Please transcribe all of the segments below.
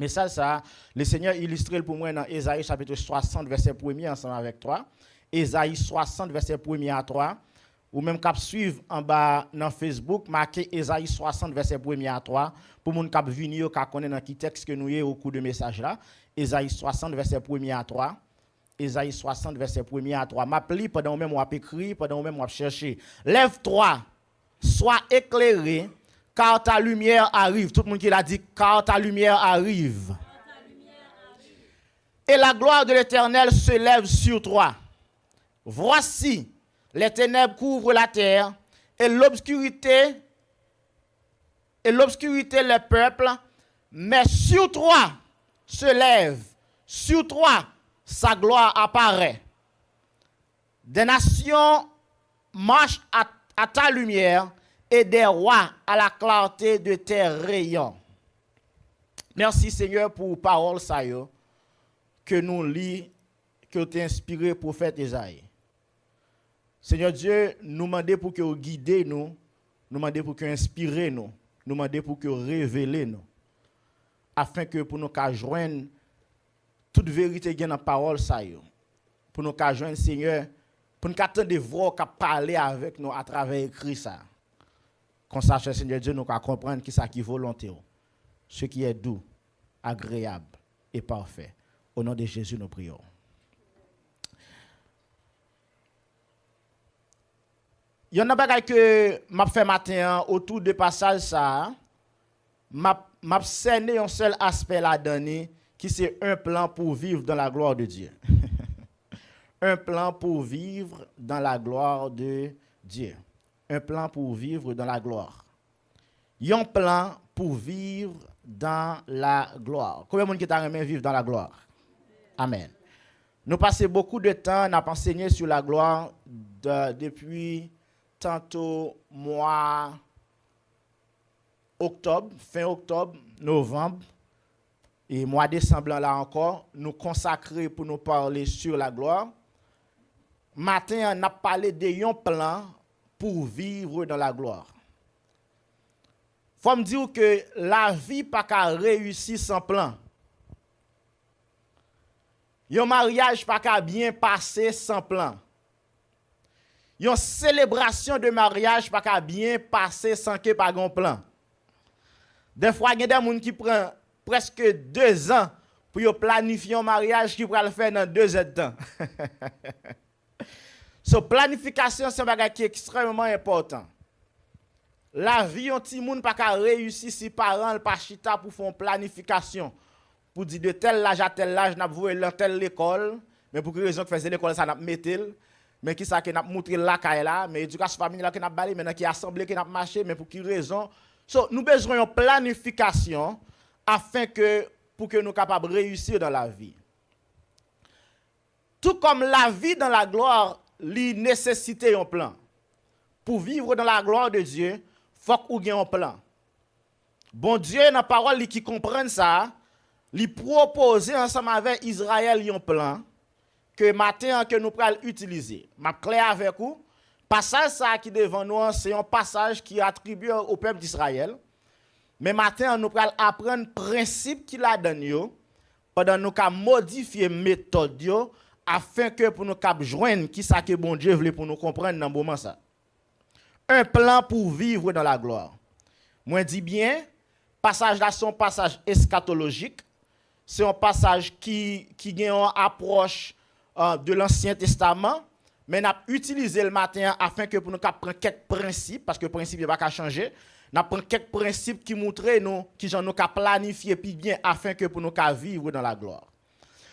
Mais ça, le Seigneur illustre pour moi dans Ésaïe chapitre 60, verset 1er ensemble avec toi. Ésaïe 60, verset 1er à 3. Ou même cap suivre en bas dans Facebook, marqué Ésaïe 60, verset 1er à 3. Pour moun cap venir, qui connaît dans qui texte que nous y au cours de message là. Ésaïe 60, verset 1er à 3. Ésaïe 60, verset 1er à 3. M'a pli pendant même on écrit, pendant même on chercher. Lève-toi, sois éclairé, car ta lumière arrive. Tout le monde qui l'a dit, car ta lumière arrive. Et la gloire de l'Éternel se lève sur toi. Voici, les ténèbres couvrent la terre, et l'obscurité le peuple, mais sur toi se lève, sur toi sa gloire apparaît. Des nations marchent à ta lumière, et des rois à la clarté de tes rayons. Merci Seigneur pour parole ça que nous lit, que tu as inspiré prophète Isaïe. Seigneur Dieu, nous demandons pour que vous guidez nous demandons pour que vous inspirez nous demandons pour que vous révélez nous, afin que pour nous joindre toute vérité dans la parole ça pour nous joindre Seigneur, pour nous attendre voix qui parler avec nous à travers écrit ça. Qu'on sache, Seigneur Dieu, nous comprendre qui ça qui est volonté, ce qui est doux, agréable et parfait. Au nom de Jésus, nous prions. Il y en a des choses que m'a fait matin autour de passage ça, m'a cerné un seul aspect là-dedans qui c'est un plan pour vivre dans la gloire de Dieu. Un plan pour vivre dans la gloire de Dieu. Un plan pour vivre dans la gloire. Un plan pour vivre dans la gloire. Combien de monde qui t'a aimé vivre dans la gloire? Amen. Nous passons beaucoup de temps à enseigner sur la gloire depuis tantôt mois octobre, fin octobre, novembre et mois décembre là encore, nous consacrer pour nous parler sur la gloire. Matin, on a parlé d'un plan pour vivre dans la gloire. Faut me dire que la vie pas qu'à réussir sans plan. Un mariage pas qu'à bien passer sans plan. Une célébration de mariage pas qu'à bien passer sans que pas un plan. Des fois, il y a des gens qui prennent presque 2 ans pour planifier un mariage qui pourra le faire dans 2 ans de temps. So, planification, c'est un bagage qui est extrêmement important. La vie, un petit monde pas qu'à réussir si parents pas chita pour faire une planification. Pour dire de tel âge à tel âge, n'a voué dans telle école, mais pour quelle raison que faisait l'école, ça n'a mettel, mais qui ça qui n'a montré là, mais éducation familiale qui n'a balé, maintenant qui assemblé, qui n'a marché, mais pour quelle raison? So, nous besoin d'une planification afin que, pour que nous soyons capables de réussir dans la vie. Tout comme la vie dans la gloire, li nécessite un plan. Pour vivre dans la gloire de Dieu, il faut qu'on ait un plan. Bon Dieu, dans la parole qui comprend ça, li propose ensemble avec Israël un plan que matin que nous pourrons utiliser. Je clair avec vous. Passage ça qui devant nous, c'est un passage qui est attribué au peuple d'Israël. Mais matin, nous pourrons apprendre le principe qu'il a donné pendant nous modifier la méthode afin que pour nous joindre qui ça que bon Dieu voulait pour nous comprendre dans ce moment ça. Un plan pour vivre dans la gloire. Moi dis bien, passage là c'est un passage eschatologique. C'est un passage qui a une approche de l'Ancien Testament, mais n'a utilisé le matin afin que pour nous prendre quelques principes parce que le principe ne va pas changer. N'a prendre quelques principes qui montrent nous qui j'en nous planifier puis bien afin que pour nous vivre dans la gloire.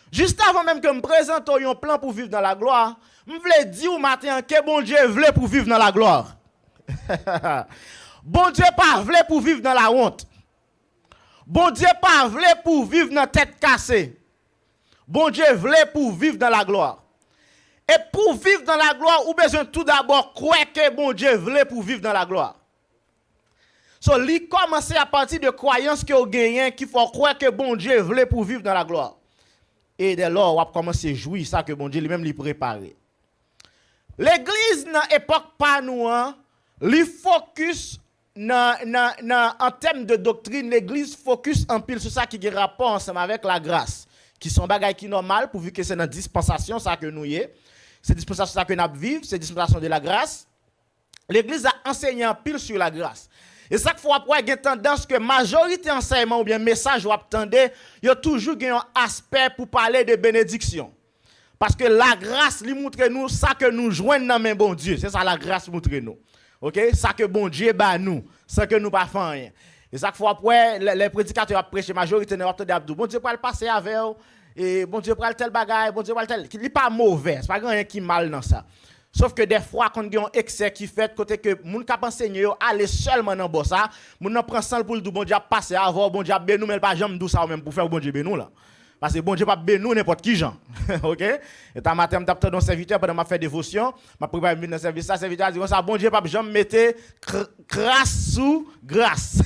Juste avant même que me présente un plan pour vivre dans la gloire, je voulais dire au matin que bon Dieu voulait pour vivre dans la gloire. Bon Dieu pas voulait pour vivre dans la honte. Bon Dieu pas voulait pour vivre dans tête cassée. Bon Dieu voulait pour vivre dans la gloire. Et pour vivre dans la gloire, ou besoin tout d'abord croire que bon Dieu voulait pour vivre dans la gloire. So, li commencer à partir de croyances que vous gagnez qui faut croire que bon Dieu voulait pour vivre dans la gloire. Et dès lors, on va commencer à jouir ça que bon Dieu lui-même lui préparé. L'église dans l'époque pas nous, li focus en termes de doctrine, l'Église focus en pile sur ça qui a rapport ensemble avec la grâce, qui sont bagailles qui normal, pourvu que c'est dans dispensation ça que nous y est. C'est dispensation ça que nous vivons, c'est dispensation de la grâce. L'Église a enseigné en pile sur la grâce. Et ça qu'il faut après, il y a tendance que majorité enseignement ou bien message ou attendez, il y a toujours un aspect pour parler de bénédiction. Parce que la grâce lui montre nous ça que nous joignons dans main bon Dieu, c'est ça la grâce montre nous. OK, ça que bon Dieu bat nous, ça que nous pas fait rien. Et ça qu'il faut après les prédicateurs prêcher majorité n'a attendé Abdou. Bon Dieu pour le passer avec et bon Dieu pour le tel bagaille, bon Dieu pour le tel, il pas mauvais, c'est pas rien qui mal dans ça. Sauf que des fois, quand il y a un excès qui fait, côté que moun k'ap enseigner yo aller seulement dans bon ça, moun nan prend sang pour le bon Dieu passer avant, bon Dieu bénou mais pas jamais dou ça même pour faire bon Dieu bénou là. Parce que bon Dieu pas bénou n'importe qui gens. OK? Et ta matin m't'a dans serviteur pendant m'a fait dévotion, m'a préparé dans service ça serviteur dit ça bon Dieu pas jamais mettre grâce sous grâce.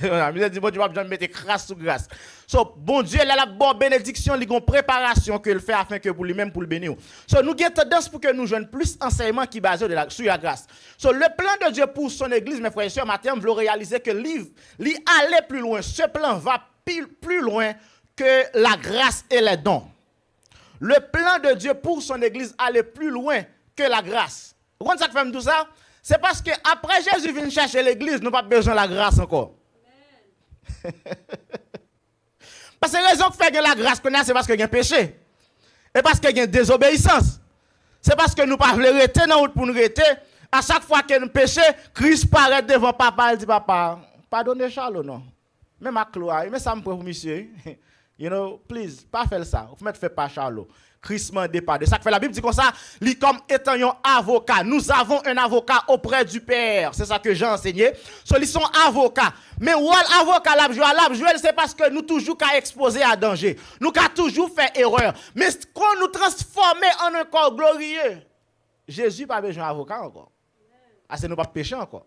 Il dit bon Dieu pas jamais mettre grâce sous grâce. So bon Dieu il a la bonne bénédiction, il a une préparation que il fait afin que pour lui-même pour le bénir. So nous avons tendance pour que nous joignons plus enseignement qui basé sur la grâce. So le plan de Dieu pour son église mes frères et sœurs matin veut réaliser que lui aller plus loin. Ce plan va plus loin que la grâce et les dons. Le plan de Dieu pour son église allait plus loin que la grâce. Vous comprenez ça que fait tout ça? C'est parce que après Jésus vient chercher l'église, nous n'avons pas besoin de la grâce encore. Parce que la raison que fait que la grâce c'est parce qu'il y a un péché. Et parce qu'il y a une désobéissance. C'est parce que nous ne pouvons pas rester dans route pour nous rester. À chaque fois qu'il y a un péché, Christ paraît devant papa, il dit papa, pardonnez Charles non. Même à Chloé, mais ça me prend monsieur. You know, please, pas faire ça. Vous mettez fait pas Charlot. Christ m'a départé. Ça que fait la Bible dit comme ça, lui comme étant un avocat. Nous avons un avocat auprès du Père. C'est ça que j'ai enseigné. Ils sont avocats. Mais avocat la jouer, c'est parce que nous toujours qu'à exposer à danger. Nous qu'à toujours fait erreur. Mais quand nous transformer en un corps glorieux, Jésus pas besoin d'avocat encore. Ah, c'est nous pas péché encore.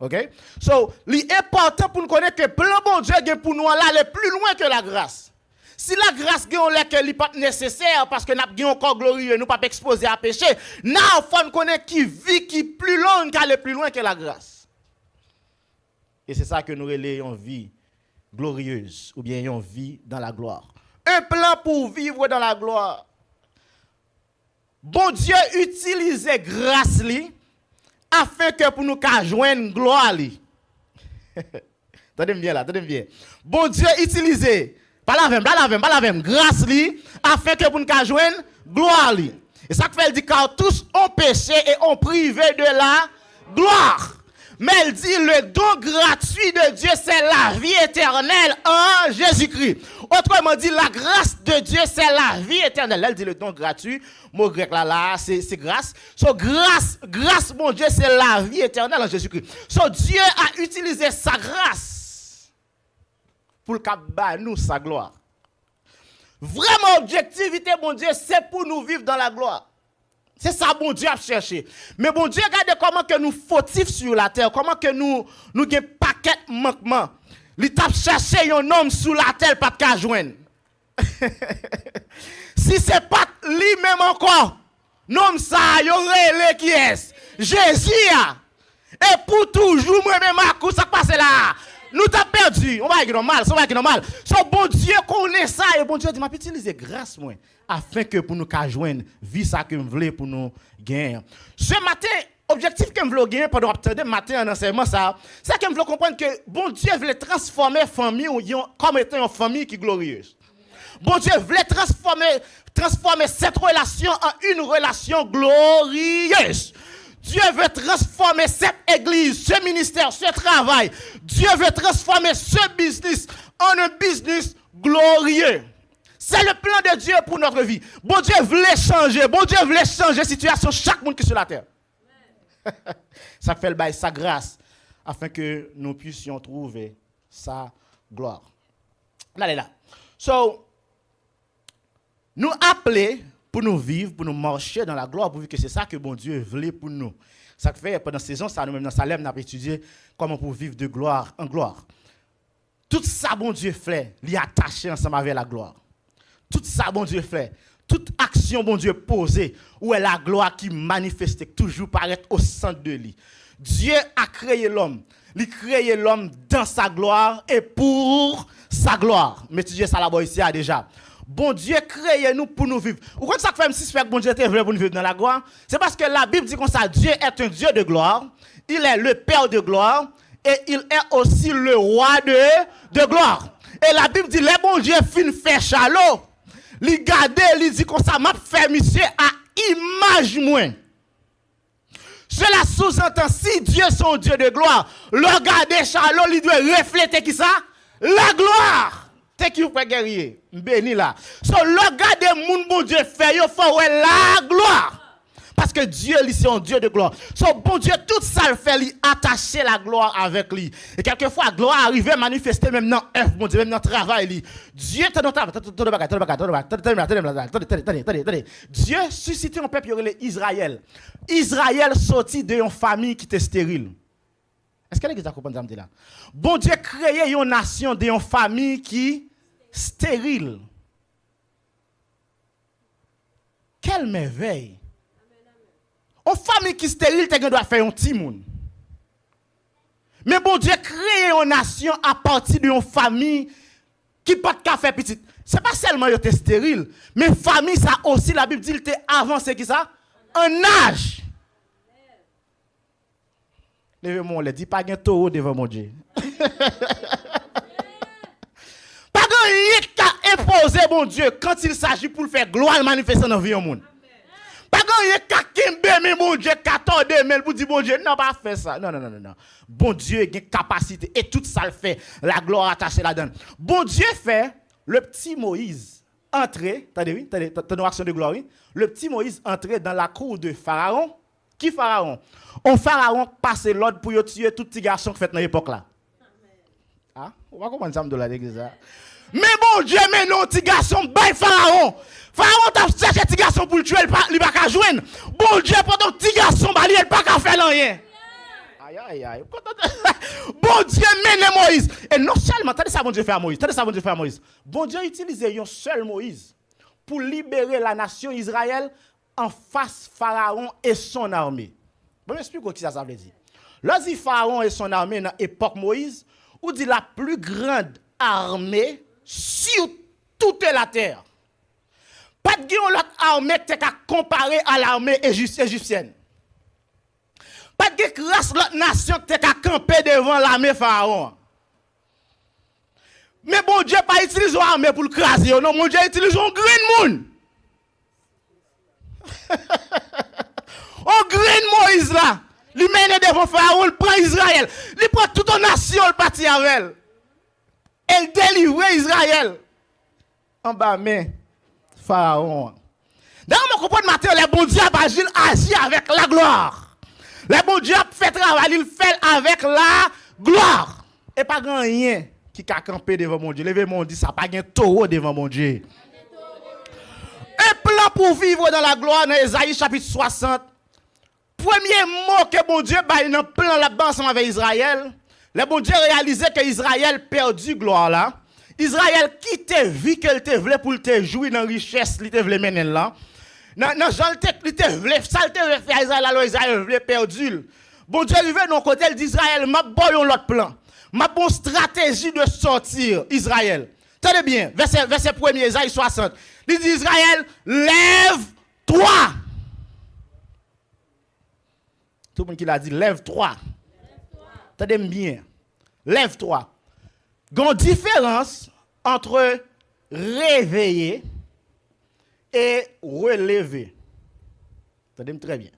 OK? So, l'important pour nous connaître que le plan bon Dieu pour nous aller plus loin que la grâce. Si la grâce n'est pas nécessaire parce que nous avons un corps glorieux, nous pas exposé à péché, nous faut connaître qui vit qui plus long qu'aller plus loin que la grâce. Et c'est ça que nous relayons une vie glorieuse ou bien une vie dans la gloire. Un plan pour vivre dans la gloire. Bon Dieu utilisait grâce afin que pour nous joindre gloire. Attendez bien là, attendez bien. Bon Dieu utilisait pas la même grâce afin que pour nous joindre gloire. Et ça fait dit car tous ont péché et ont privé de la gloire. Mais elle dit le don gratuit de Dieu c'est la vie éternelle en Jésus-Christ. Autrement dit la grâce de Dieu c'est la vie éternelle. Elle dit le don gratuit, mot grec là c'est grâce. So grâce mon Dieu c'est la vie éternelle en Jésus-Christ. So Dieu a utilisé sa grâce pour le nous sa gloire. Vraiment objectivité mon Dieu c'est pour nous vivre dans la gloire. C'est ça bon Dieu a cherché. Mais bon Dieu regarde comment que nous fautifs sur la terre, comment que nous avons paquet manquement. Il t'a cherché un homme sur la terre pas de joindre. Si c'est pas lui-même encore, nom ça yon relé qui est Jésus. Et pour toujours moi-même à coup ça passe là. Nous t'as perdu. On va être normal, ça va être normal. So bon Dieu connaît ça et bon Dieu dit m'a utiliser grâce moi afin que pour nous joindre vie ça que me voulait pour nous gagner. Ce matin objectif que me voulais gagner pendant attendre matin en enseignement ça, c'est que me voulais comprendre que bon Dieu voulait transformer famille comme étant une famille qui glorieuse. Bon Dieu voulait transformer cette relation en une relation glorieuse. Dieu veut transformer cette église, ce ministère, ce travail. Dieu veut transformer ce business en un business glorieux. C'est le plan de Dieu pour notre vie. Bon Dieu voulait changer. Bon Dieu voulait changer la situation de chaque monde qui est sur la terre. Ça fait le bail, sa grâce, afin que nous puissions trouver sa gloire. Allez là. So, nous appeler pour nous vivre, pour nous marcher dans la gloire, pour que c'est ça que bon Dieu voulait pour nous. Ça fait pendant la saison, ça nous-mêmes dans Salem, nous avons étudié comment pour vivre de gloire en gloire. Tout ça, bon Dieu fait, il est attaché ensemble avec la gloire. Tout ça, bon Dieu fait, toute action, bon Dieu posée, où est la gloire qui manifeste, toujours paraît au centre de lui. Dieu a créé l'homme. Il a créé l'homme dans sa gloire et pour sa gloire. Mais Dieu, ça là-bas ici déjà. Bon Dieu créé nous pour nous vivre. Ou quand ça fait même si fait que bon Dieu te voulait pour nous vivre dans la gloire, c'est parce que la Bible dit comme ça, Dieu est un Dieu de gloire, il est le Père de gloire et il est aussi le roi de gloire. Et la Bible dit, les bon Dieu fin fait chalot, il garde, il dit comme ça, m'a fait monsieur à image moins. Cela sous-entend, si Dieu est un Dieu de gloire, le regarder chalot, il doit refléter qui ça? La gloire. T'es qui vous fait guerrier? Béni là. So, le regarder moun bon Dieu fait, il faut la gloire. Parce que Dieu, c'est un Dieu de gloire. So, bon Dieu, tout ça le fait, il attacher la gloire avec lui. Et quelquefois, la gloire arrive à manifester même dans l'œuvre, bon Dieu, même dans le travail. Dieu, Dieu suscite un peuple, Israël. Israël sorti d'une famille qui était stérile. Est-ce que l'église a compris ça là? Bon Dieu créé une nation d'une famille qui stérile. Quelle merveille! Une famille qui stérile, tu dois faire un petit monde. Mais bon Dieu crée une nation à partir d'une famille qui pas de faire petite. Ce n'est pas seulement qu'il était stérile, mais famille, ça aussi, la Bible dit qu'il était avancé qui ça? En âge. Levez-moi, on dit pas un taureau devant mon Dieu. Pas rien qu'à imposer mon Dieu quand il s'agit pour faire gloire manifester dans la vie du monde. Pas rien qu'à kimber mon Dieu, 14 mais pour dire bon Dieu, non, pas faire ça. Non. Bon Dieu a une capacité et tout ça le fait. La gloire attachée là-dedans. Bon Dieu fait le petit Moïse entrer, t'as une action de gloire, oui? Le petit Moïse entrer dans la cour de Pharaon. Qui Pharaon? On Pharaon passe l'ordre pour tuer tout petit garçon qui fait dans l'époque là. Ah, on va comprendre ça de la l'église. Mais bon Dieu, mais non, petit garçon, bye Pharaon. Pharaon t'a cherché petit garçon pour le tuer, il va pas joindre. Bon Dieu, pendant petit garçon, il ne pas qu'à faire rien. Aïe. Bon Dieu, mène Moïse. Et non seulement, attendez ça, bon Dieu fait à Moïse. Bon Dieu utilise un seul Moïse pour libérer la nation Israël en face Pharaon et son armée. Bon, m'explique ce que ça veut dire. Lorsque Pharaon et son armée dans l'époque Moïse, ou dit la plus grande armée sur toute la terre. Pas de l'autre armée qui est comparée à l'armée égyptienne. Pas de l'autre nation qui est camper devant l'armée Pharaon. Mais bon Dieu pas utiliser l'armée pour le craser, non, mon Dieu utilise un grand monde. On graine Moïse là, il mène devant Pharaon, il prend Israël, il prend toute une nation, il partit avec elle. Elle délivre Israël. En bas, mais Pharaon. D'ailleurs, on comprend matin, les bons dieux agissent avec la gloire. Les bons dieux fait travail, il fait avec la gloire. Et pas grand rien qui a campé devant mon Dieu. Levez mon Dieu, ça pas un taureau devant mon Dieu. Un plan pour vivre dans la gloire dans Ésaïe chapitre 60. Premier mot que bon Dieu a dans le plan là-bas ensemble avec Israël. Le bon Dieu réalisait que Israël perdu gloire là. Israël qui te vu qu'elle te voulait pour te jouir dans la richesse, il te voulait mener là. Non, Jean il te voulait, ça te voulait faire Israël alors Israël voulait perdu. Bon Dieu arrivé dans côté d'Israël, m'a boyon l'autre plan. M'a bon stratégie de sortir Israël. Tenez bien, verset 1er, Isaïe 60. Il dit Israël, lève-toi. Tout le monde qui l'a dit, lève-toi. Tenez bien, lève-toi. Il y a une différence entre réveiller et relever. Tenez très bien.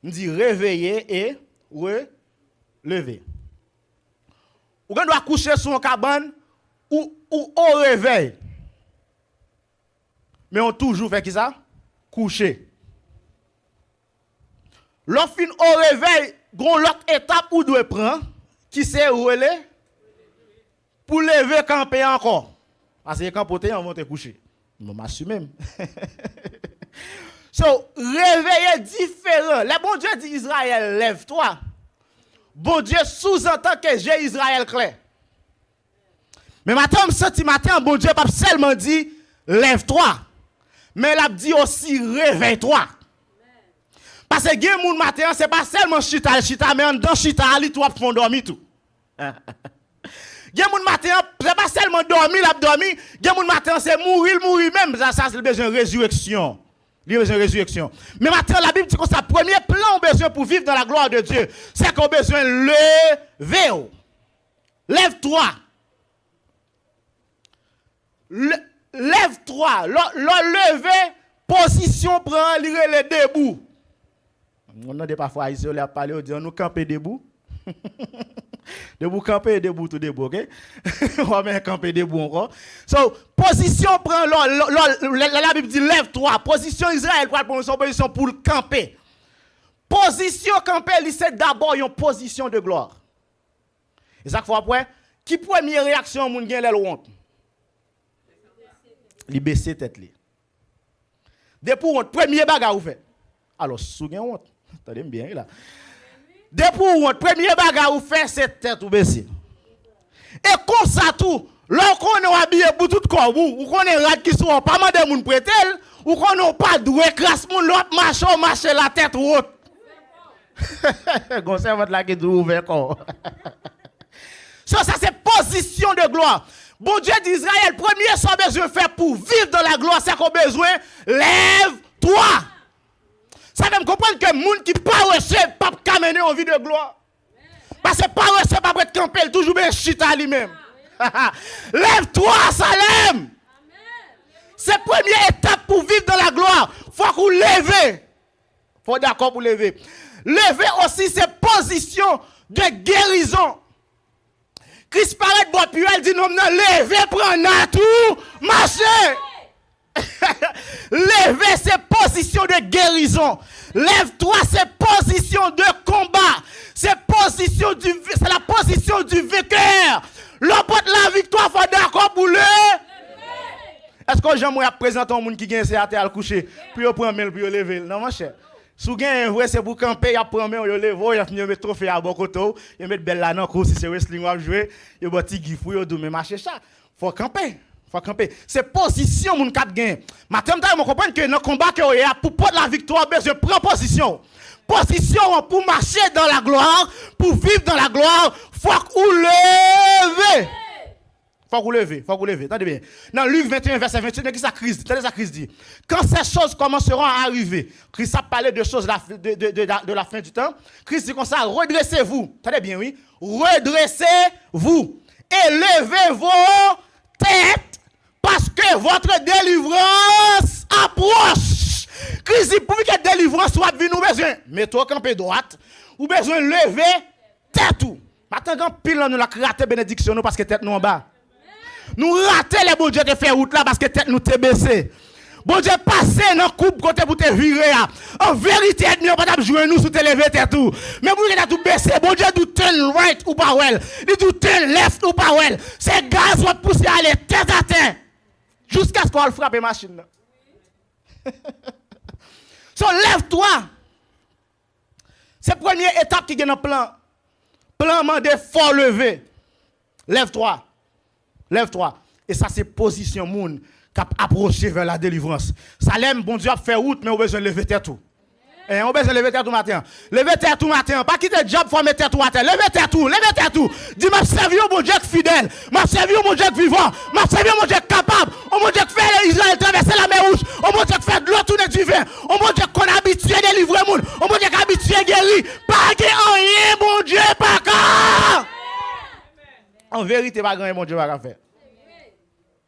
On dit réveiller et relever. Ou on doit coucher sur une cabane ou au réveil. Mais on toujours fait qui ça? Coucher. Lorsqu'on au réveil, il y a l'autre étape où on doit prendre, qui c'est relais, pour lever camper encore. Parce que quand on va te coucher. Je m'assume même. So, réveiller différent. Le bon Dieu dit Israël, lève-toi. Bon Dieu sous-entend que j'ai Israël clair. Mais maintenant, bon Dieu pas seulement dit lève-toi. Mais il a dit aussi réveille-toi. Parce Parce que gen moun matin, c'est pas seulement chita, mais en dans chita, li tout font dormir tout. Gen moun matin, c'est pas seulement dormir, gen moun matin, c'est mourir même. Ça c'est le besoin de résurrection. Il y a besoin de résurrection. Mais maintenant, la Bible dit que ça, premier plan au besoin pour vivre dans la gloire de Dieu, c'est qu'on a besoin de lever. Lève-toi. Lève-toi. Le lever, position, prend, le debout. On a des parfois ici, on a parlé, on dit, nous camper debout. Debout camper, debout tout debout, ok? On va même camper debout encore. So, position prend, la Bible dit lève-toi. Position Israël prend son position pour camper. Position camper, c'est d'abord une position de gloire. Et ça fois après, qui première réaction moun gen lèl honte? Li baisser tête li. Depuis honte, premier bagage ou fait. Alors, sou gen honte. Attendez bien là. Depuis honte, premier bagage ou fait c'est tête ou baisser. Et comme ça tout, lorsqu'on est habillé pour tout corps ou qu'on est rat qui sont pas mandé moun prêter ou qu'on n'a pas doué crasse moun l'autre marche la tête ou autre. Conserve la qui ouvert corps. Ça c'est position de gloire. Bon Dieu d'Israël, premier son besoin de faire pour vivre dans la gloire, c'est qu'on a besoin, lève-toi. Ça veut me comprendre que les gens qui ne pas reçu, pas mener en vie de gloire. Parce que pas reçu, pas être camper, toujours bien chita lui-même. Lève-toi, Salem. C'est la première étape pour vivre dans la gloire. Il faut qu'on lève. Il faut d'accord pour lever. Lever aussi, c'est position de guérison. Christ paraît de bois puis elle dit non, levez, prenez tout, marchez. Lever, c'est position de guérison. Lève-toi, c'est position de combat. C'est la position du vainqueur. L'emporte la victoire, faut d'accord pour le. Est-ce que j'aimerais présenter un monde qui gagne à terre à coucher, puis on prend mail, puis on lever? Non, mon cher. Si vous avez un vrai, c'est pour camper, il prend main, il lève, il finit mettre trophée à bon côté, il met belle là, non, si c'est wrestling, il jouer, il va petit gifou, il doit marcher ça. Faut camper. Faut camper. C'est position mon cap gain. Maintenant, je comprends que dans le combat que y a pour porter la victoire, je prends position. Position pour marcher dans la gloire, pour vivre dans la gloire, faut qu'on lève. Faut qu'on lève. Attendez bien. Dans Luc 21, verset 28, qu'est-ce que ça crise dit? Quand ces choses commenceront à arriver, Christ a parlé de choses de la fin du temps. Christ dit comme ça, redressez-vous. Attendez bien, oui. Redressez-vous et levez vos têtes parce que votre délivrance approche. Christ dit, pour que la délivrance soit venue, nous besoin mettez-vous camper droite, ou besoin lever tête tout. Maintenant, quand pile nous la raté bénédiction parce que tête nous en bas. Nous ratons les bon Dieu qui fait route là parce que tête nous t'est baissé. Bon Dieu passé dans coupe côté pour te virer. En vérité, nous pas jouer nous sous te lever tête tout. Mais vous avez tout baissé. Bon Dieu du turn right ou pas well. Il du turn left ou pas well. C'est gaz va pousser à aller tête à tête jusqu'à ce qu'on frappe machine là. So lève-toi. C'est la première étape qui est dans le plan. Plan mandé fort lever. Lève-toi. Lève-toi. Et ça, c'est position moun qui a approché vers la délivrance. Salem, bon Dieu a fait route, mais on a besoin de lever tête tout. Et on a besoin de lever tête tout matin. Lever tête tout matin. Pas quitter le job, faut mettre tête tout matin. Lever tête tout. Lever tête tout. Dis, m'a servi au bon Dieu fidèle. M'a servi au bon Dieu vivant. M'a servi au bon Dieu capable. Au bon Dieu qui fait Israël traverser la mer rouge. Au bon Dieu qui fait de l'eau tourner du vin. Au bon Dieu qu'on habitué à délivrer moun. Au bon Dieu qui habitué à guérir. Pas que rien, bon Dieu, pas qu'à. En vérité, pas grand, bon Dieu va faire.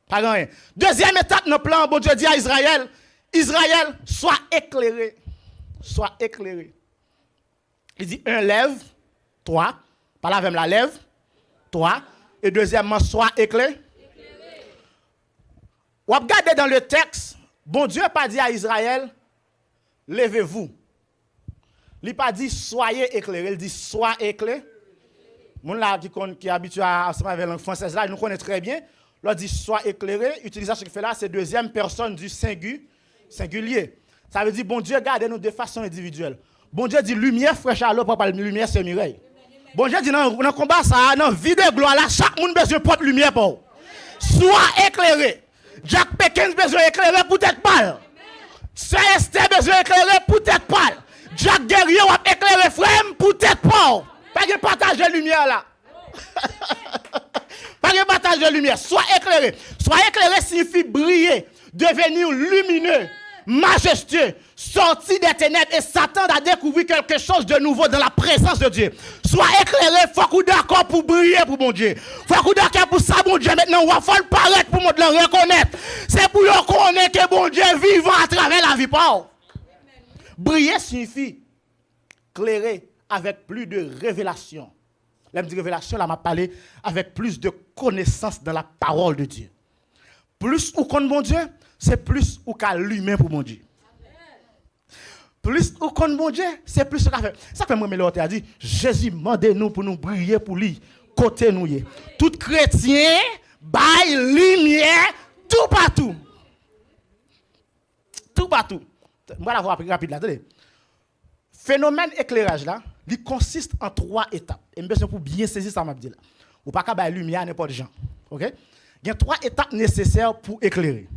Pas grand. Deuxième étape dans le plan, bon Dieu dit à Israël, Israël, sois éclairé. Sois éclairé. Il dit, lève, toi. Par là, même la lève, toi. Et deuxièmement, sois éclairé. Ou regardez dans le texte, bon Dieu n'a pas dit à Israël, levez-vous. Il n'a pas dit, soyez éclairé. Il dit, sois éclairé. Moun là qui est habitué à se avec la langue française là, nous connaît très bien. Là dit soit éclairé, utilisation qui fait là, c'est deuxième personne du singulier. Ça veut dire bon Dieu garde nous de façon individuelle. Bon Dieu dit lumière fraîche à l'eau, pas parler lumière c'est mireille. Bon Dieu dit dans combat ça, dans vie de gloire là, chaque monde besoin porte lumière pour. Soit éclairé. Jack Pekin besoin éclairer pour être pâle. Célestin besoin éclairer pour être pâle. Jack guerrier va éclairer frère pour tête pas. Pas de partage de lumière là. Pas de partage de lumière. Sois éclairé. Sois éclairé signifie briller, devenir lumineux, majestueux, sortir des ténèbres et s'attendre à découvrir quelque chose de nouveau dans la présence de Dieu. Sois éclairé, faut qu'on d'accord pour briller pour mon Dieu. Faut qu'on d'accord pour ça, mon Dieu. Maintenant, il faut le paraître pour le reconnaître. C'est pour le connaître que mon Dieu vivant à travers la vie. Briller signifie éclairer avec plus de révélation. Là, me révélation, là, m'a parlé avec plus de connaissance dans la parole de Dieu. Plus ou connaît mon Dieu, c'est plus ou qu'a l'humain pour mon Dieu. Plus ou connaît mon Dieu, c'est plus ou qu'a fait. Ça fait moi, l'autre a dit, Jésus mandez-nous pour nous briller pour lui, côté nous. Tout chrétien, bail, lumière, tout partout. Tout partout. Moi, la voir rapide là. Attendez. Phénomène éclairage là, il consiste en 3 étapes. Et besoin pour bien saisir ça m'a dit là. Ou pas qu'à bailler lumière n'importe gens. OK? Il y a 3 étapes nécessaires pour éclairer.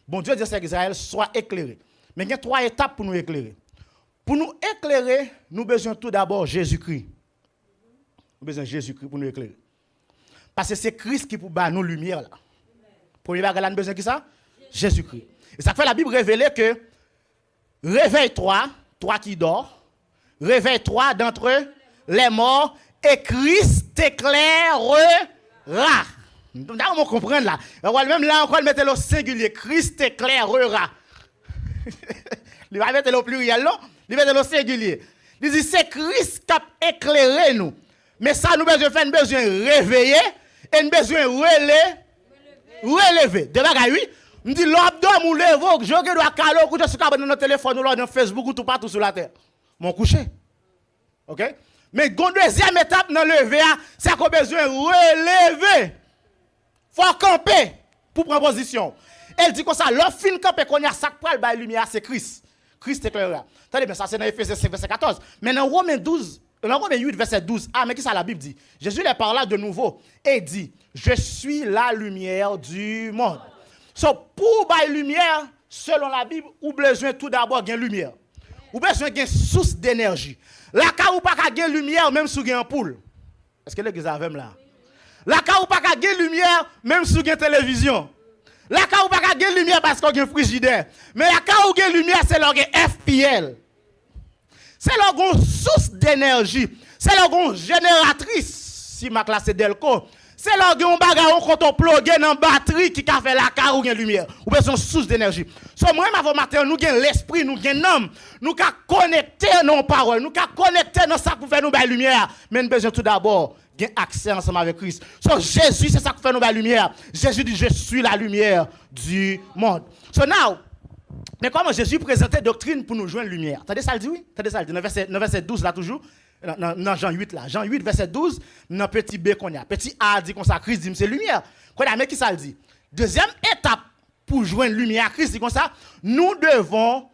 Bon Dieu dit à Israël soit éclairé. Mais il y a 3 étapes pour nous éclairer. Pour nous éclairer, nous besoin tout d'abord Jésus-Christ. Nous besoin Jésus-Christ pour nous éclairer. Parce que c'est Christ qui pour nous lumière là. Premier bagage là, nous besoin qui ça? Jésus-Christ. Et ça fait la Bible révéler que réveille-toi, toi qui dors, réveille-toi d'entre les morts et Christ t'éclairera. On comprend là. Même là, on va mettre le singulier. Christ t'éclairera. Il va mettre le pluriel, non? Il va mettre le singulier. Il dit c'est Christ qui a éclairé nous. Mais ça, nous besoin faire, nous besoin réveiller et nous besoin relever. De bagaille, oui. Je dis, l'abdomen ou l'évoque, je dois caler, coucher sur notre téléphone ou dans Facebook ou tout partout sur la terre. Mon coucher. OK? Mais la deuxième étape dans le lever, c'est qu'on a besoin de relever. Il faut camper pour prendre position. Elle dit comme ça, l'offre fin camper, qu'on y a sac pour la lumière, c'est Christ. Christ éclairera. Attendez, mais ça c'est dans Ephésiens 5, verset 14. Mais dans Romains 12, dans Romains 8, verset 12, ah, mais qui ça la Bible dit? Jésus les parla de nouveau et dit, je suis la lumière du monde. So, pour la lumière, selon la Bible, ou besoin tout d'abord de lumière. Ou besoin d'une source d'énergie. La ka ou pas de lumière, même sous une ampoule. Est-ce que l'église a même là? La ka ou pas de lumière, même sous une télévision. La ka ou pas de lumière parce qu'on a un frigidaire. Mais la ka ou de lumière, c'est leur FPL. C'est leur source d'énergie. C'est leur génératrice. Si ma classe est Delco. C'est là que on bagarre quand on plug dans batterie qui a fait la car ou une lumière ou besoin source d'énergie. So moi avant matin nous gain l'esprit, nous gain l'âme, nous ca connecter nos paroles, nous ca connecter dans ça pour faire nous la lumière, mais nous besoin tout d'abord gain accès ensemble avec Christ. So Jésus c'est ça qui fait nous la lumière. Jésus dit je suis la lumière du monde. So now mais comment Jésus présentait doctrine pour nous joindre lumière? Attendez ça le dit oui? Attendez ça le dit dans verset 12 là toujours. Dans Jean 8 là, Jean 8 verset 12, dans petit B qu'on y a, petit A dit qu'on ça Christ dit c'est lumière. Qu'on a mais qui ça le dit? Deuxième étape pour joindre lumière Christ dit comme ça, nous devons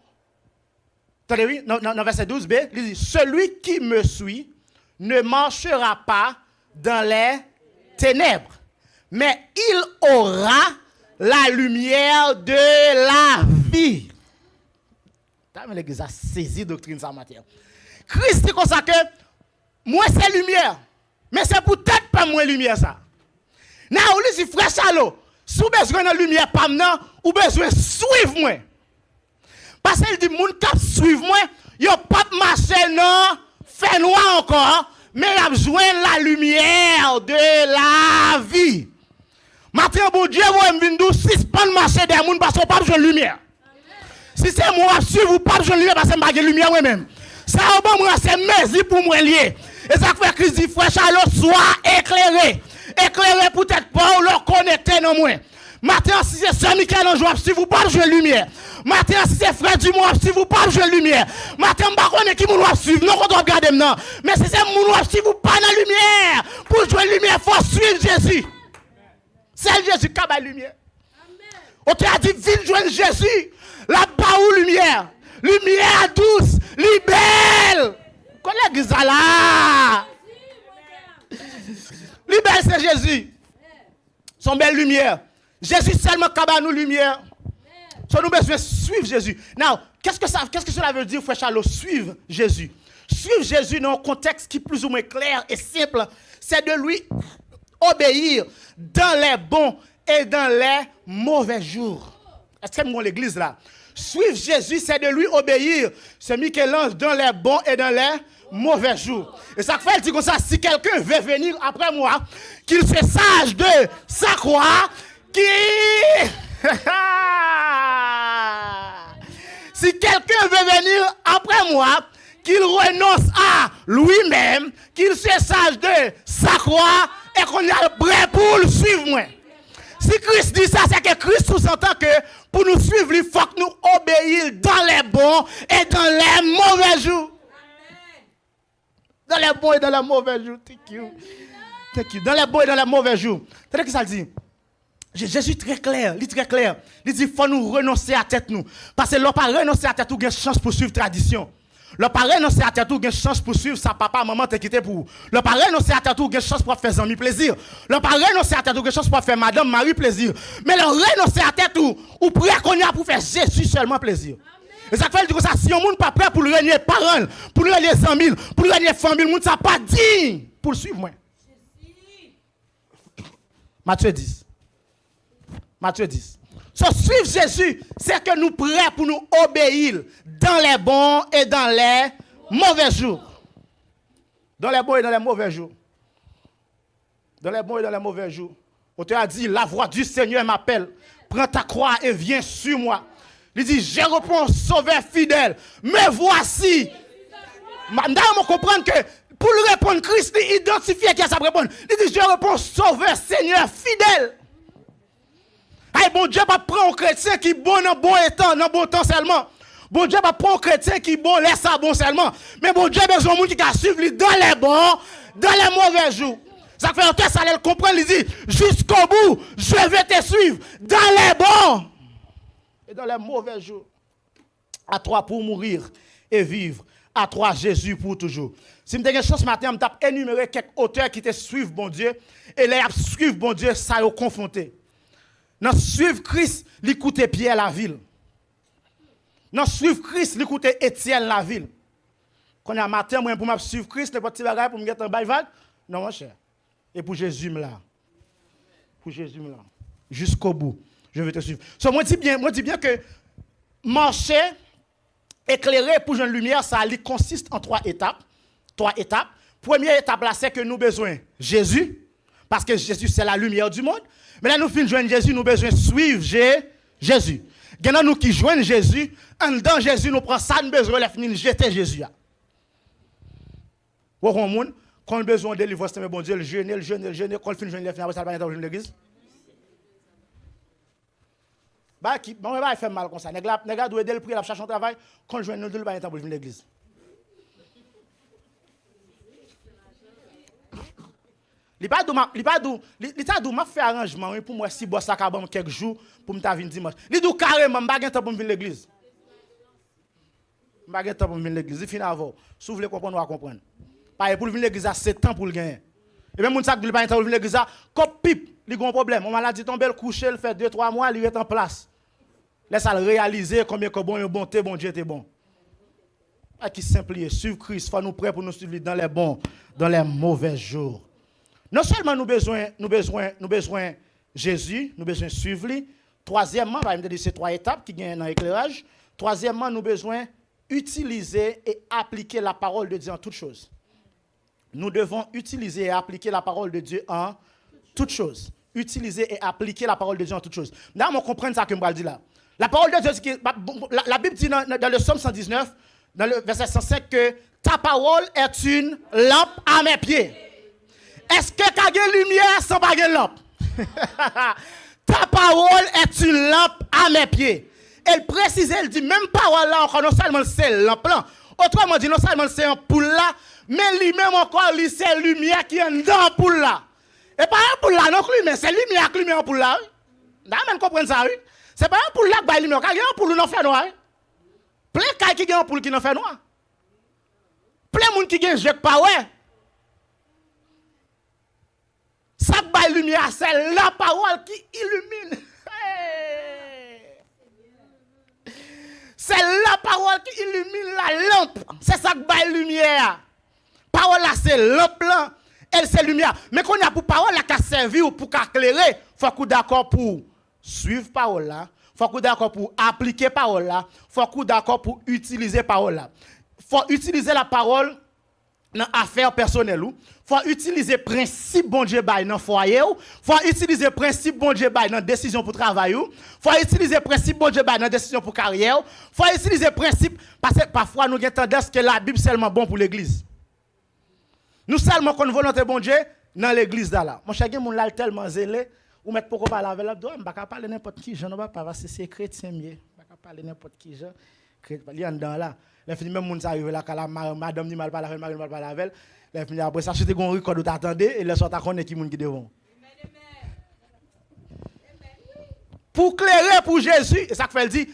attendez oui, dans verset 12b, il dit celui qui me suit ne marchera pas dans les ténèbres, mais il aura la lumière de la vie. T'as l'église a saisi doctrine ça matière. Christ dit comme ça que moi c'est lumière, mais c'est peut-être pas moi lumière ça. Now lui dit frère Chalo, si vous besoin de lumière pas maintenant, ou besoin suivre moi. Parce qu'il dit moun k'ap suivre moi, yo pas marcher non, fait noir encore, mais il a besoin la lumière de la vie. Maintenant bon Dieu vous me dit si pas marcher des moun parce qu'on pas besoin de lumière. Si c'est moi suivre ou pas besoin de lumière parce que pas de lumière moi même. Ça va moi c'est merci pour moi lié. Et ça fait Christ dit frère Charles soit éclairé. Éclairé peut-être pas ou le connecter non moins. Maintenant si c'est Saint Michel en joie si vous pas besoin de lumière. Maintenant si c'est frère du mois si vous pas besoin de lumière. Maintenant pas connait qui moun suivre non qu'on doit regarder maintenant. Mais si c'est moun si vous pas dans lumière pour jouer lumière faut suivre Jésus. C'est Jésus qui a la lumière. Amen. On t'a dit viens joindre Jésus. Là-bas où lumière. Lumière douce, libelle. Collègue Zala. Libelle c'est Jésus. Son belle lumière. Jésus seulement qui a nous lumière. So, nous besoin suivre Jésus. Now, qu'est-ce que cela veut dire, frère Charles, suivre Jésus? Suivre Jésus dans un contexte qui est plus ou moins clair et simple, c'est de lui obéir dans les bons et dans les mauvais jours. Est-ce que vous l'église là? Suivre Jésus, c'est de lui obéir. C'est Michel-Ange dans les bons et dans les mauvais jours. Et ça fait, il dit comme ça, si quelqu'un veut venir après moi, qu'il se sage de sa croix, si quelqu'un veut venir après moi, qu'il renonce à lui-même, qu'il se sage de sa croix et qu'on est prêt pour le suivre moi. Si Christ dit ça, c'est que Christ sous-entend que pour nous suivre, il faut que nous obéissions dans les bons et dans les mauvais jours. Dans les bons et dans les mauvais jours. Thank you. Thank you. Dans les bons et dans les mauvais jours. C'est ce que ça dit. Jésus est très clair. Il est très clair. Il dit qu'il faut nous renoncer à tête nous. Parce que l'on pas renoncer à tête nous, il y a une chance pour suivre la tradition. Le parent non c'est à tête ou une chance pour suivre sa papa maman te quitté pour. Le parent non c'est à tête ou une chance pour faire amis plaisir. Le parent non c'est à tête ou une chance pour faire madame Marie plaisir. Mais le reine non c'est à tête ou prêt qu'on y a pour faire Jésus seulement plaisir. Et ça fait dire ça si on monde pas prêt pour le régner parents, pour le régner amis, pour le régner famille, monde ça pas digne pour le suivre moi. Matthieu 10. Matthieu 10. So, suivre Jésus, c'est que nous prêts pour nous obéir dans les bons et dans les mauvais jours. Dans les bons et dans les mauvais jours. Dans les bons et dans les mauvais jours. L'auteur a dit, la voix du Seigneur m'appelle. Prends ta croix et viens sur moi. Il dit, je réponds, sauveur fidèle. Me voici. Maintenant, on comprend que pour lui répondre, Christ identifié qui a sa réponse. Il dit, je réponds, sauveur, Seigneur fidèle. Hey, bon Dieu va prendre un chrétien qui est bon dans bon temps, dans bon temps seulement. Bon Dieu va prendre un chrétien qui est bon, laisse ça bon seulement. Mais bon Dieu a besoin de monde qui a suivi dans les bons, dans les mauvais jours. Ça fait longtemps ça le comprendre, il dit, jusqu'au bout, je vais te suivre dans les bons et dans les mauvais jours. À toi pour mourir et vivre. À toi Jésus pour toujours. Si je me chance ce matin, je vais énumérer quelques auteurs qui te suivent bon Dieu et les suivent bon Dieu, ça est confronté. Dans suivre Christ, il coûte Pierre la ville. Dans suivre Christ, il coûte Étienne la ville. Quand il y a matin, moi, pour me suivre Christ, le petit bagage pour me mettre en bail. Non, mon cher. Et pour Jésus, là. Pour Jésus, là. Jusqu'au bout. Je vais te suivre. So, moi, dis bien que marcher, éclairer pour une lumière, ça consiste en 3 étapes. 3 étapes. Première étape, là, c'est que nous avons besoin de Jésus. Parce que Jésus, c'est la lumière du monde. Mais là, nous finissons joindre Jésus, nous avons besoin de suivre Jésus. Il y a nous qui joignent Jésus, en dedans Jésus, nous prenons ça, nous avons besoin de finir jeter Jésus. Vous comprenez? Quand on a besoin de délivrer, c'est bon Dieu, le jeûner, quand on finit joindre après ça, va dans l'église. Bah, il fait mal comme ça. Les gars doivent aider le prier, la chercher un travail, quand on joint nous, il va dans l'église. Il pas dou m'a fait arrangement pour moi si boss ça cabam quelques jours pour me venir dimanche. Il dit carrément m'pa gen temps pour venir l'église. M'pa gen temps pour venir l'église, il fin avant. Si vous voulez comprendre, on va comprendre. Pas pour venir l'église à 7 ans pour le gagner. Et même moun ça qui pas temps pour venir l'église comme pipe, il a un problème. On maladie tombe le coucher, il fait 2-3 mois, il est en place. Laisse ça réaliser combien que bon Dieu était bon. Pas qui simple, suivre Christ, faut nous prêts pour nous suivre dans les bons, dans les mauvais jours. Non seulement nous besoin Jésus, nous besoin suivre lui. Troisièmement, il me dit ces 3 étapes qui gagnent dans l'éclairage. Troisièmement, nous besoin utiliser et appliquer la parole de Dieu en toutes choses. Nous devons utiliser et appliquer la parole de Dieu en toutes choses. Utiliser et appliquer la parole de Dieu en toutes choses. Là, on comprend ça que je dis là. La parole de Dieu, la Bible dit dans le Psaume 119, dans le verset 105, que ta parole est une lampe à mes pieds. Est-ce que tu as une lumière sans pas de lampe? Ta parole est une lampe à mes pieds. Elle précise, elle dit, même parole là, encore non seulement c'est lampe là. Autrement dit, non seulement c'est un poule là, mais lui-même encore, c'est lumière qui est dans poule là. Et pas un poule là non plus, mais c'est lumière qui est en poule là. Vous même comprendre ça, oui? C'est pas un poule là qui est lumière, il y a un poule qui fait noir. Plein de qui ont un poule qui fait noir. Plein de monde qui ont un pas ouais. Ça baille lumière, c'est la parole qui illumine. Hey. la parole qui illumine la lampe. C'est ça que bail lumière. Parole là, c'est lampe là. Elle, c'est lumière. Mais quand on a pour parole là qui a servi ou pour éclairer, il faut qu'on d'accord pour suivre parole là. Il faut qu'on d'accord pour appliquer parole là. Il faut qu'on d'accord pour utiliser parole là. Il faut utiliser la parole dans affaires personnelles. Il faut utiliser principe bon Dieu bail dans foyer. Il faut utiliser principe bon Dieu bail dans décision pour travail. Il faut utiliser principe bon Dieu bail dans décision pour carrière. Il faut utiliser principe parce que parfois nous avons tendance que la Bible seulement bon pour l'église. Nous seulement qu'on volonté bon Dieu dans l'église là. Mon cher, mon là tellement zélé ou mettre pourquoi parler avec l'abdo, on va pas parler n'importe qui, je ne vais pas parce que c'est chrétien mieux. On va pas parler n'importe qui, je chrétien il y en dedans là. Les filles même moun ça arrive là quand la madame dit mal parler avec mal parler avec. Les filles après ça c'était gon record t'attendez et les sortent connaît qui moun qui devant. Pour clairer pour Jésus, et ça que fait dit,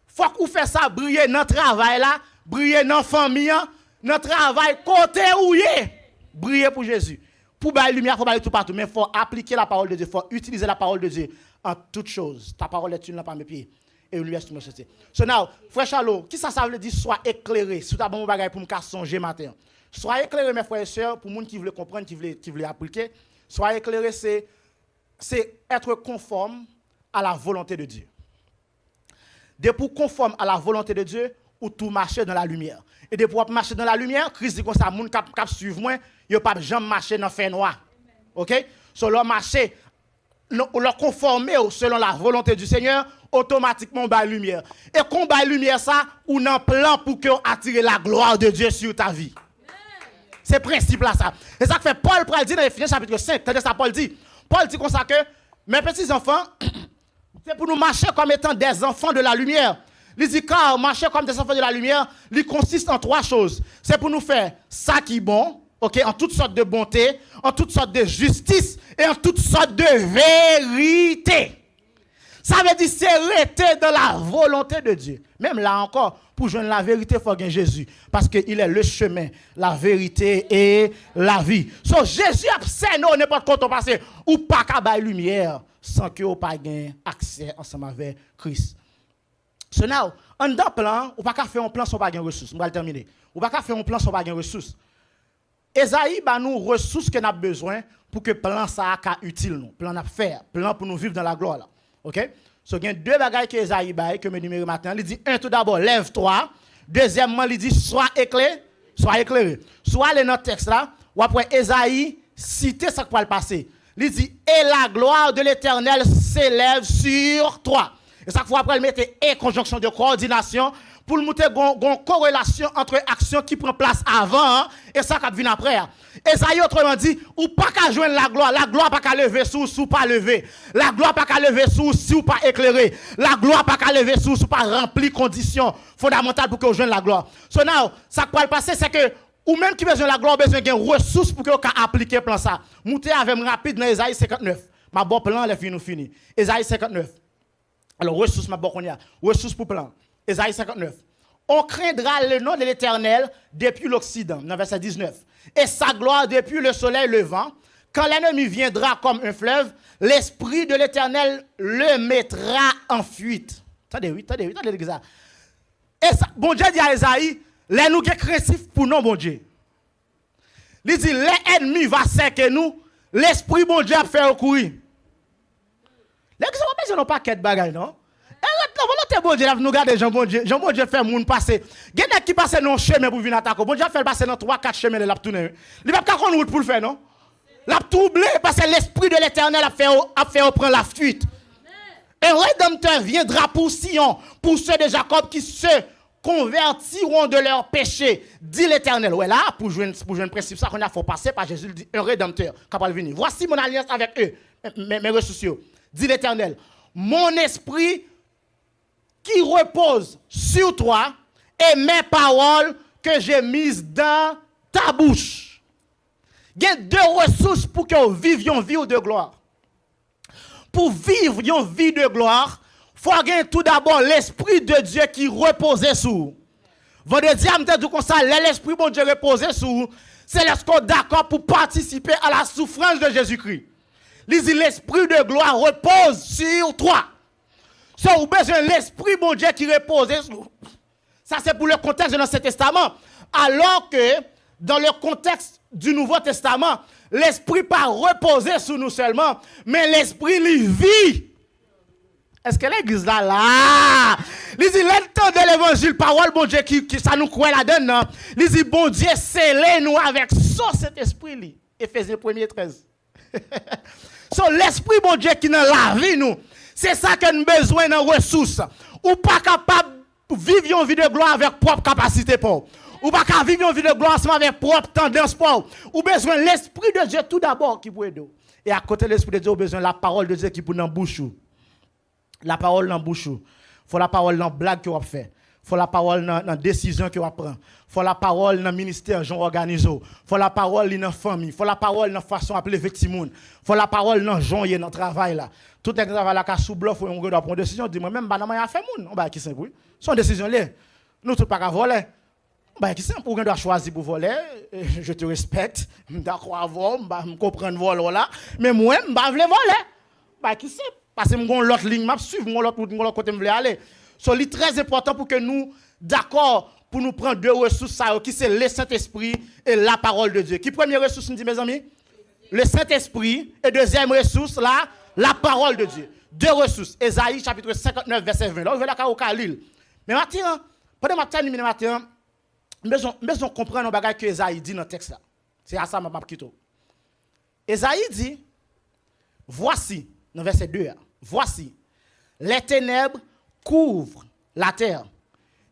faut qu'on fait ça briller dans travail là, briller dans famille, dans travail côté où est. Briller pour Jésus. Pour bailler lumière, il faut bailler tout partout. Mais il faut appliquer la parole de Dieu. Il faut utiliser la parole de Dieu en toutes choses. Ta parole est une lampe à mes pieds. Et une lumière sur mes chaussées. So now, frère Charlot, qui ça veut dire soit éclairé? Si tu as bon bagage pour me songer matin. Sois éclairé, mes frères et sœurs, pour les gens qui veulent comprendre, qui veulent appliquer. Sois éclairé, c'est être conforme à la volonté de Dieu. Dès pour conforme à la volonté de Dieu, ou tout marcher dans la lumière. Et de pour marcher dans la lumière, Christ dit comme ça, moun cap suivre moi, yo pas jamais marcher dans fer noir. OK? So leur marcher leur conformer selon la volonté du Seigneur, automatiquement ba lumière. Et quand ba lumière ça, ou nan plan pour que attirer la gloire de Dieu sur ta vie. C'est principe là ça. Et ça que fait Paul pour dire dans Éphésiens chapitre 5, c'est ça Paul dit comme ça que mes petits enfants, c'est pour nous marcher comme étant des enfants de la lumière. Il dit car marcher comme des enfants de la lumière, il consiste en trois choses. C'est pour nous faire ça qui est bon, ok, en toutes sortes de bonté, en toutes sortes de justice et en toutes sortes de vérité. Ça veut dire c'est rester dans la volonté de Dieu. Même là encore, pour joindre la vérité, il faut gagner Jésus. Parce qu'il est le chemin, la vérité et la vie. So Jésus a observé n'importe quoi passé ou pas qu'à bailler lumière sans que vous pas gagner accès ensemble avec Christ. So now, en dans plan, ou pas qu'à faire un plan sans pas gagner ressources. On va terminer. Ou pas qu'à faire un plan sans pas gagner ressources. Esaïe ba nous ressources que nous avons besoin pour que plan ça soit utile nous. Plan à faire, plan pour nous vivre dans la gloire là. OK? So il y a deux bagages que Esaïe baille que me numéro matin, il dit un tout d'abord lève-toi, deuxièmement il dit sois éclairé. Soit le notre texte là, ou après Esaïe citer ça qui va le passer. Il dit et la gloire de l'Éternel s'élève sur toi. Et ça qu'il faut après le mettre et conjonction de coordination pour le monter une corrélation entre action qui prend place avant et ça qui vient après. Esaïe autrement dit, ou pas qu'à joindre la gloire pas qu'à lever sous pas lever. La gloire pas qu'à lever sous ou pas éclairer. La gloire pas qu'à lever sous pas remplir conditions fondamentales pour que vous joignez la gloire. So now, ça qui va le passer c'est que ou même qui besoin de la gloire besoin de ressources pour que vous appliquer le plan ça. Montez avec rapide dans Esaïe 59. Ma bon plan les fini. Esaïe 59. Alors, ressources, ma bonne ressources pour plan. Esaïe 59. On craindra le nom de l'Éternel depuis l'Occident, dans verset 19. Et sa gloire depuis le soleil levant. Quand l'ennemi viendra comme un fleuve, l'Esprit de l'Éternel le mettra en fuite. Attendez ça. Et ça, bon Dieu dit à Esaïe, les nous qui craintifs pour nous, bon Dieu. Il dit, l'ennemi va cerquer nous, l'Esprit bon Dieu a fait recourir. Les gens n'ont pas qu'être bagaille, non? La volonté bon Dieu, nous garder Jean bon Dieu. Jean bon Dieu fait moun passer. Il y a qui passe dans chemin pour venir attaquer. Bon Dieu fait passer dans 3-4 chemins de la tourner. Il va pas qu'on route pour le faire, non? La troublé parce que l'Esprit de l'Éternel a fait prendre la fuite. Un rédempteur viendra pour Sion, pour ceux de Jacob qui se convertiront de leurs péchés, dit l'Éternel. Ouais, là, pour jouer un principe, ça qu'on a faut passer par Jésus, dit un rédempteur capable de venir. Voici mon alliance avec eux, mes ressources. Dit l'Éternel, mon esprit qui repose sur toi et mes paroles que j'ai mises dans ta bouche. Il y a deux ressources pour que nous vivions une vie de gloire. Pour vivre une vie de gloire, il faut avoir tout d'abord l'Esprit de Dieu qui repose sur vous. Vendredi, je me dis comme ça, l'Esprit de Dieu repose sur vous, c'est lorsqu'on est d'accord pour participer à la souffrance de Jésus-Christ. L'esprit de gloire repose sur toi. Si vous avez besoin de l'esprit bon Dieu qui repose sur vous, Ça, c'est pour le contexte de l'Ancien Testament. Alors que, dans le contexte du Nouveau Testament, l'Esprit pas reposé sur nous seulement, mais l'Esprit lui vit. Est-ce que l'église là, il dit, le temps de l'évangile, parole, bon Dieu, qui ça nous croit là-dedans, il dit, bon Dieu, scellez nous avec cet esprit-là. Éphésiens 1:13. So, l'esprit, bon Dieu, qui dans la vie, nous, c'est ça que nous avons besoin de ressources. Ou pas capable de vivre une vie de gloire avec propre capacité pour. Ou pas capable de vivre une vie de gloire avec propre tendance pour. Ou besoin de l'esprit de Dieu tout d'abord qui peut aider. Et à côté de l'esprit de Dieu, besoin de la parole de Dieu qui peut dans la bouche. La parole dans la bouche. Il faut la parole dans la blague qu'on fait. Il faut la parole dans la décision qu'on prend. Il faut la parole dans le ministère qu'on organise. Il faut la parole dans la famille. Il faut la parole dans la façon d'appeler les victimes. Il faut la parole dans le gens dans le travail. Là. Tout le travail là, sous bluff, on doit prendre une décision. On dit, moi-même, je vais faire mon. On va qui c'est, oui. Son décision là. Nous, tout pas voler. On qui c'est, on doit choisir pour voler. Je te respecte. Je suis d'accord avec vous. Je comprends le vol là. Mais moi, je ne veux pas voler. Qui c'est? Parce que je vais l'autre ligne, je suis l'autre côté, je veux aller. So, c'est très important pour que nous, d'accord, pour nous prendre deux ressources, qui c'est le Saint-Esprit et la parole de Dieu. Qui première ressource, nous dit, mes amis? Le Saint-Esprit. Et deuxième ressource, là, la parole de Dieu. Deux ressources. Ésaïe, chapitre 59, verset 20. Là, on veut la au Khalil. Mais maintenant, pendant matin, besoin comprendre nos bagages que Ésaïe dit dans le texte là. C'est à ça que je vais quitter. Ésaïe dit, voici, dans verset 2, voici, les ténèbres couvrent la terre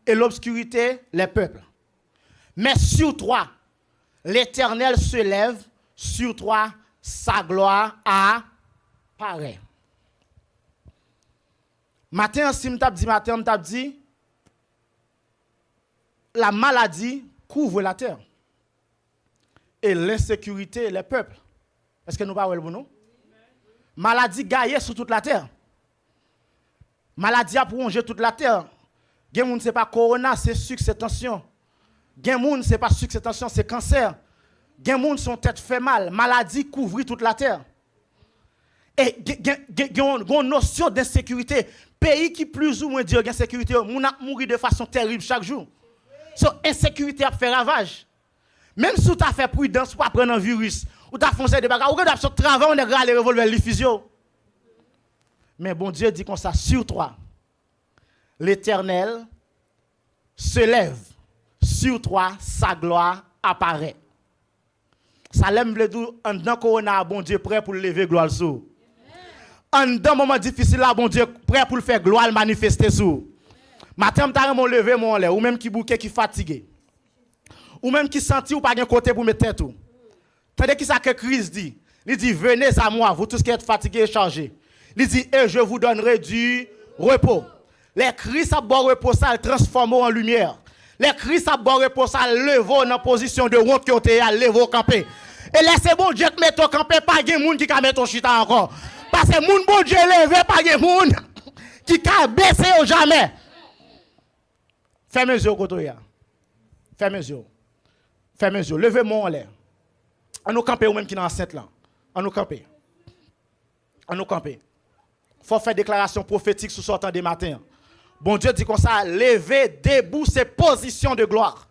et l'obscurité les peuples. Mais sur toi, l'Éternel se lève, sur toi, sa gloire apparaît. Matin, si je dit, la maladie couvre la terre et l'insécurité les peuples. Est-ce que nous parlons de nous? Maladie gagne sur toute la terre. Maladie a plongé toute la terre. Gen moun c'est pas corona, c'est sucre, c'est tension. Gen moun c'est pas sucre, c'est tension, c'est cancer. Gen moun son tête fait mal. Maladie couvre toute la terre. Et gen une notion d'insécurité. Pays qui plus ou moins dit gen sécurité, moun a mourir de façon terrible chaque jour. So insécurité a fait ravage. Même si tu as fait prudence pour prendre un virus, ou tu as foncé des bagages, ou tu as fait travail, on est les revolver les physio. Mais bon Dieu dit comme ça, sur toi, l'Éternel se lève, sur toi, sa gloire apparaît. Ça l'aime le dire, en dedans corona, bon Dieu prêt pour lever gloire sur. En dedans moment difficile là, bon Dieu prêt pour le faire gloire manifester sur. Matin, tu as levé mon lait, ou même qui bouquet, qui fatigué. Ou même qui sentit ou pas de côté pour mettre tête. Tandis que ça que Christ dit. Il dit, venez à moi, vous tous qui êtes fatigués et chargés. Il dit, et je vous donnerai du repos. Les Christ à bon repos, ça le transforme en lumière. Les Christ à bon repos, ça lève dans position de honte qui ont été à lever au camper. Et laissez bon Dieu que mettre au camper, pas de monde qui va mettre au chita encore. Parce que moun bon Dieu levé, pas de monde qui va baisser au jamais. Fermez les yeux, Kotoya. Fermez les yeux. Fermez les yeux. Levez-moi en l'air. On nous camper ou même qui est dans l'enceinte là. On nous camper. On nous camper. Il faut faire déclaration prophétique sous sortant des matins. Bon Dieu dit comme ça, levez debout ces positions de gloire.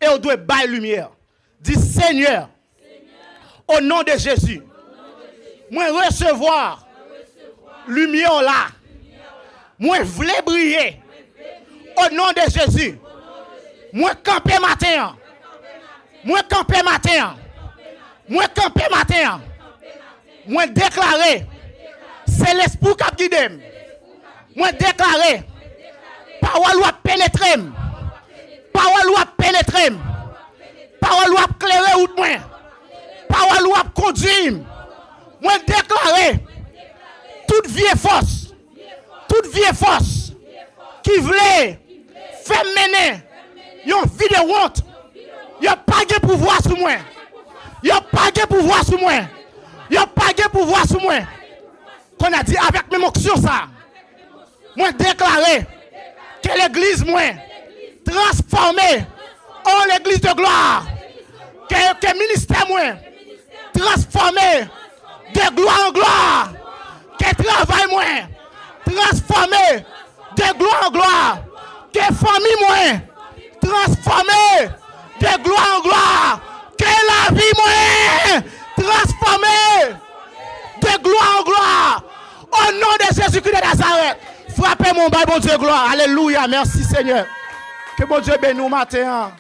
Et on doit bailler lumière. Dit Seigneur, au nom de Jésus, moi recevoir lumière là. Moi voulais briller. Au nom de Jésus. Moi camper matin. Moi camper matin. Moi camper matin. Moi déclarer. C'est l'esprit qui guide. Moi déclarer. Parole ou pénétrer. Parole ou pénétrer. Parole ou clairer ou moi. Parole ou conduire. Moi déclarer. Toute vieille force. Toute vieille force qui voulait faire mener une vie de honte. Il n'y a pas de pouvoir sur moi. Il n'y a pas de pouvoir sur moi. Il n'y a pas de pouvoir sur moi. Qu'on a dit avec mes motions ça. Moi déclaré que l'église moi transformée en l'église de gloire. Que le ministère moi transformé de gloire en gloire. Que le travail moi transformé de gloire en gloire. Que famille moi transformer de gloire en gloire. Que la vie moyenne transformer de gloire en gloire. Au nom de Jésus-Christ de Nazareth. Frappez mon bail, bon Dieu, gloire. Alléluia. Merci Seigneur. Que bon Dieu bénisse nous matin.